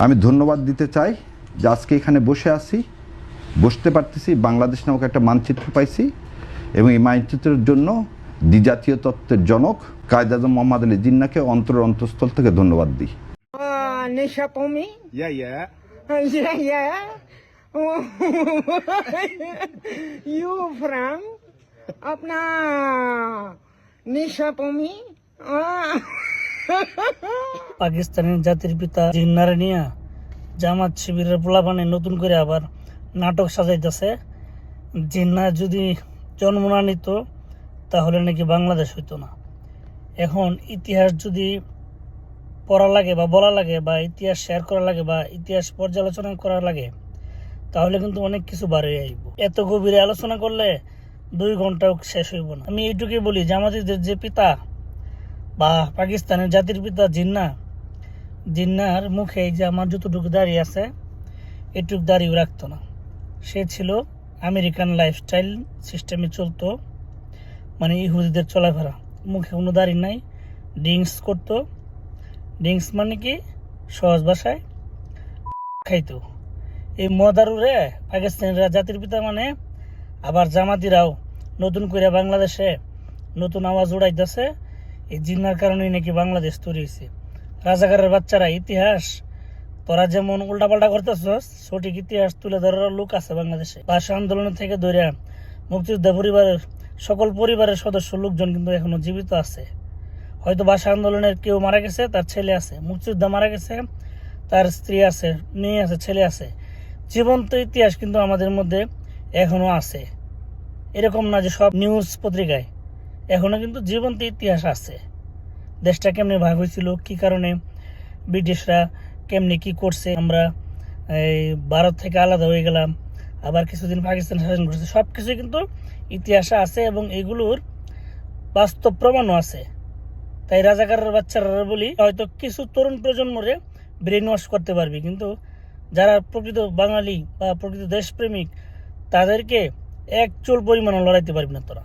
আমি ধন্যবাদ দিতে চাই যে আজকে এখানে বসতে পারতেছি, বাংলাদেশ নামক একটা মানচিত্র পাইছি এবং এই মানচিত্রের জন্য দ্বিজাতীয় তত্ত্বের জনক কায়েদ আজম মোহাম্মদ আলী জিন্নাহকে অন্তঃস্থল থেকে ধন্যবাদ দিই। Nisha Pomi? Yeah, yeah. Yeah. You from? Apna Nisha Pomi? পাকিস্তানের জাতির পিতা জিন্নাহরে নিয়ে জামাত শিবিরের পোলাপানে নতুন করে আবার নাটক সাজাইতেছে। জিন্নাহ যদি জন্ম না নিত তাহলে নাকি বাংলাদেশ হইতো না। এখন ইতিহাস যদি পড়া লাগে বা বলা লাগে বা ইতিহাস শেয়ার করা লাগে বা ইতিহাস পর্যালোচনা করা লাগে তাহলে কিন্তু অনেক কিছু বার হয়ে আইব। এত গভীরে আলোচনা করলে 2 ঘন্টাও শেষ হইব না। আমি এইটুকুই বলি, জামাতিদের যে পিতা বা পাকিস্তানের জাতির পিতা জিন্নাহর মুখে এই যে আমার যতটুকু দাঁড়িয়ে আছে এটুকু দাঁড়িয়েও রাখতো না। সে ছিল আমেরিকান লাইফস্টাইল সিস্টেমে চলতো, মানে ইহুদিদের চলাফেরা। মুখে কোনো দাড়ি নাই, ড্রিঙ্কস করতো। ড্রিঙ্কস মানে কি, সহজ ভাষায় খাইতো। এই মদারুরে পাকিস্তানিরা জাতির পিতা মানে, আবার জামাতিরাও নতুন করে বাংলাদেশে নতুন আওয়াজ উড়াইতেছে। এই জিন্নাহর কারণেই নাকি বাংলাদেশ তৈরি হয়েছে। রাজাকারের বাচ্চারা, ইতিহাস তোরা যেমন উল্টাপাল্টা করতেছস, সঠিক ইতিহাস তুলে ধরার লোক আছে বাংলাদেশে। ভাষা আন্দোলন থেকে ধরে মুক্তিযোদ্ধা পরিবারের সকল পরিবারের সদস্য লোকজন কিন্তু এখনো জীবিত আছে। হয়তো ভাষা আন্দোলনের কেউ মারা গেছে, তার ছেলে আছে। মুক্তিযোদ্ধা মারা গেছে, তার স্ত্রী আছে, মেয়ে আছে, ছেলে আছে। জীবন্ত ইতিহাস কিন্তু আমাদের মধ্যে এখনো আছে। এরকম না যে সব নিউজ পত্রিকায়, এখনো কিন্তু জীবন্ত ইতিহাস আছে। দেশটা কেমনে ভাগ হয়েছিল, কি কারণে ব্রিটিশরা কেমনে কি করছে, আমরা এই ভারত থেকে আলাদা হয়ে গেলাম, আবার কিছুদিন পাকিস্তান শাসন করছে, সব কিছু কিন্তু ইতিহাসে আছে এবং এগুলোর বাস্তব প্রমাণও আছে। তাই রাজাকারের বাচ্চারা বলি, হয়তো কিছু তরুণ প্রজন্মরে ব্রেন ওয়াশ করতে পারবি, কিন্তু যারা প্রকৃত বাঙালি বা প্রকৃত দেশপ্রেমিক তাদেরকে 1 চুল পরিমাণও লড়াইতে পারবি না তোরা।